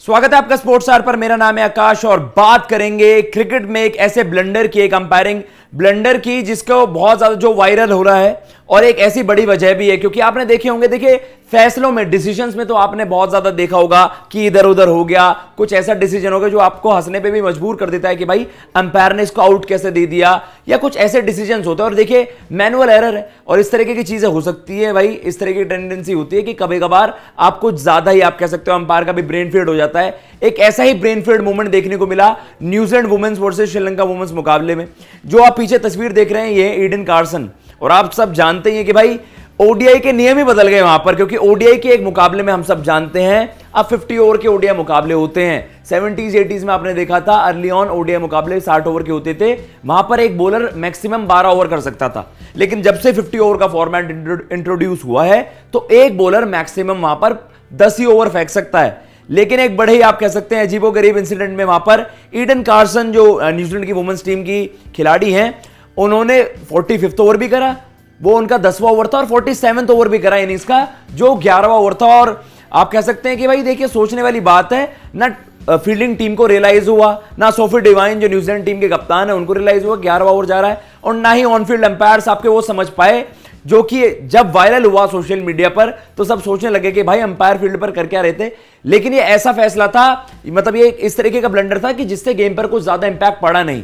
स्वागत है आपका स्पोर्ट्स स्टार पर। मेरा नाम है आकाश और बात करेंगे क्रिकेट में एक ऐसे ब्लंडर की, एक अंपायरिंग ब्लंडर की जिसको बहुत ज्यादा जो वायरल हो रहा है और एक ऐसी बड़ी वजह भी है क्योंकि आपने देखे होंगे, देखिए फैसलों में, डिसीजंस में तो आपने बहुत ज्यादा देखा होगा कि इधर उधर हो गया, कुछ ऐसा डिसीजन होगा जो आपको हंसने पे भी मजबूर कर देता है कि भाई अंपायर ने इसको आउट कैसे दे दिया, या कुछ ऐसे डिसीजंस होते हैं। और देखिए मैनुअल एरर है और इस तरीके की चीजें हो सकती है भाई, इस तरह की टेंडेंसी होती है कि कभी कभार आप कुछ ज्यादा ही, आप कह सकते हो अंपायर का भी ब्रेन फेड हो जाता है। एक ऐसा ही ब्रेन फेड मूवमेंट देखने को मिला New Zealand women's versus Sri Lanka women's मुकाबले में। जो आप पीछे तस्वीर देख रहे हैं ये ईडन कार्सन, और आप सब जानते हैं कि भाई ओडीआई के नियम ही बदल गए वहां पर, क्योंकि ओडीआई के एक मुकाबले में हम सब जानते हैं अब 50 ओवर के ओडीआई मुकाबले होते हैं। 70s 80s में आपने देखा था अर्ली ऑन ओडीआई मुकाबले 60 ओवर के होते थे, वहां पर एक बॉलर मैक्सिमम 12 ओवर कर सकता था। लेकिन जब से 50 ओवर का फॉर्मेट इंट्रोड्यूस हुआ है तो एक बॉलर मैक्सिमम वहां पर 10 ही ओवर फेंक सकता है। लेकिन एक बड़े ही, आप कह सकते हैं, अजीबोगरीब इंसिडेंट में वहां पर ईडन कार्सन जो न्यूजीलैंड की वुमेन्स टीम की खिलाड़ी हैं, उन्होंने 45th ओवर भी करा, वो उनका 10वां ओवर था, और 47th ओवर भी करा इनिंग्स का जो 11वां ओवर था। और आप कह सकते हैं कि भाई देखिए सोचने वाली बात है ना, फील्डिंग टीम को रियलाइज हुआ ना, सोफी डिवाइन जो न्यूजीलैंड टीम के कप्तान है उनको रियलाइज हुआ 11वां ओवर जा रहा है, और ना ही ऑन फील्ड अंपायर्स आपके वो समझ पाए, जो कि जब वायरल हुआ सोशल मीडिया पर तो सब सोचने लगे कि भाई अंपायर फील्ड पर कर क्या रहे थे। लेकिन ये ऐसा फैसला था, मतलब ये इस तरीके का ब्लंडर था कि जिससे गेम पर कुछ ज्यादा इंपैक्ट पड़ा नहीं।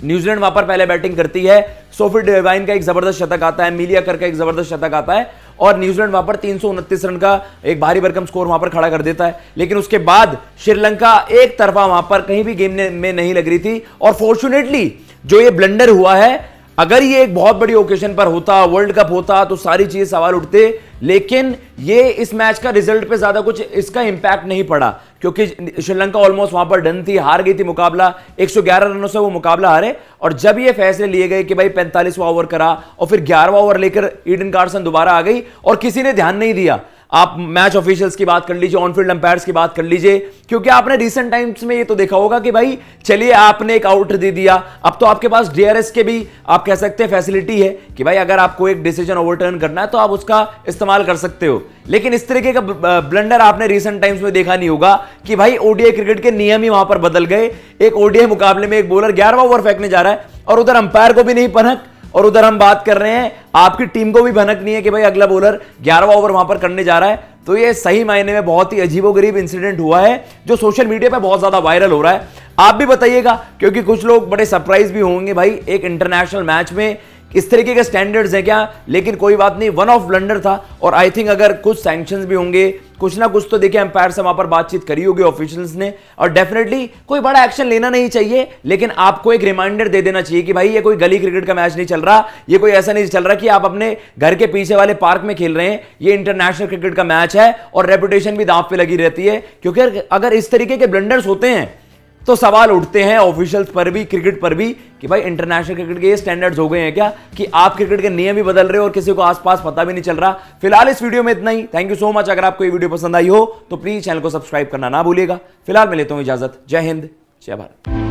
न्यूजीलैंड वहां पर पहले बैटिंग करती है, सोफी डिवाइन का एक जबरदस्त शतक आता है, मिलिया कर का एक जबरदस्त शतक आता है, और न्यूजीलैंड वहां पर 329 रन का एक भारी भरकम स्कोर वहां पर खड़ा कर देता है। लेकिन उसके बाद श्रीलंका एक तरफा वहां पर कहीं भी गेम में नहीं लग रही थी, और फॉर्चुनेटली जो ये ब्लंडर हुआ है, अगर ये एक बहुत बड़ी ओकेजन पर होता, वर्ल्ड कप होता, तो सारी चीजें सवाल उठते। लेकिन ये इस मैच का रिजल्ट पे ज्यादा कुछ इसका इंपैक्ट नहीं पड़ा, क्योंकि श्रीलंका ऑलमोस्ट वहां पर डन थी, हार गई थी मुकाबला, 111 रनों से वो मुकाबला हारे। और जब ये फैसले लिए गए कि भाई 45वां ओवर करा और फिर 11वां ओवर लेकर ईडन कार्सन दोबारा आ गई और किसी ने ध्यान नहीं दिया। आप मैच ऑफिशियल्स की बात कर लीजिए, ऑन फील्ड अंपायर्स की बात कर लीजिए, क्योंकि आपने रिसेंट टाइम्स में ये तो देखा होगा कि भाई चलिए आपने एक आउट दे दिया, अब तो आपके पास डीआरएस के भी, आप कह सकते हैं, फैसिलिटी है कि भाई अगर आपको एक डिसीजन ओवरटर्न करना है तो आप उसका इस्तेमाल कर सकते हो। लेकिन इस तरीके का ब्लंडर आपने रिसेंट टाइम्स में देखा नहीं होगा कि भाई ओडीआई क्रिकेट के नियम ही वहां पर बदल गए। एक ओडीआई मुकाबले में एक बॉलर 11वां ओवर फेंकने जा रहा है और उधर अंपायर को भी नहीं पनक, और उधर हम बात कर रहे हैं आपकी टीम को भी भनक नहीं है कि भाई अगला बॉलर 11वां ओवर वहां पर करने जा रहा है। तो ये सही मायने में बहुत ही अजीबोगरीब इंसिडेंट हुआ है जो सोशल मीडिया पे बहुत ज्यादा वायरल हो रहा है। आप भी बताइएगा, क्योंकि कुछ लोग बड़े सरप्राइज भी होंगे भाई एक इंटरनेशनल मैच में इस तरीके के स्टैंडर्ड्स हैं क्या। लेकिन कोई बात नहीं, वन ऑफ ब्लंडर था, और आई थिंक अगर कुछ सैंक्शंस भी होंगे, कुछ ना कुछ तो देखिए अंपायर से वहां पर बातचीत करी होगी ऑफिशियल्स ने, और डेफिनेटली कोई बड़ा एक्शन लेना नहीं चाहिए। लेकिन आपको एक रिमाइंडर दे देना चाहिए कि भाई ये कोई गली क्रिकेट का मैच नहीं चल रहा, ये कोई ऐसा नहीं चल रहा कि आप अपने घर के पीछे वाले पार्क में खेल रहे हैं, ये इंटरनेशनल क्रिकेट का मैच है और रेपुटेशन भी दांव पे लगी रहती है। क्योंकि अगर इस तरीके के ब्लंडर्स होते हैं तो सवाल उठते हैं ऑफिशियल्स पर भी, क्रिकेट पर भी, कि भाई इंटरनेशनल क्रिकेट के ये स्टैंडर्ड्स हो गए हैं क्या कि आप क्रिकेट के नियम ही बदल रहे हो और किसी को आसपास पता भी नहीं चल रहा। फिलहाल इस वीडियो में इतना ही। Thank you so much. अगर आपको ये वीडियो पसंद आई हो तो प्लीज चैनल को सब्सक्राइब करना ना भूलिएगा। फिलहाल मैं लेता हूं इजाजत। जय हिंद, जय भारत।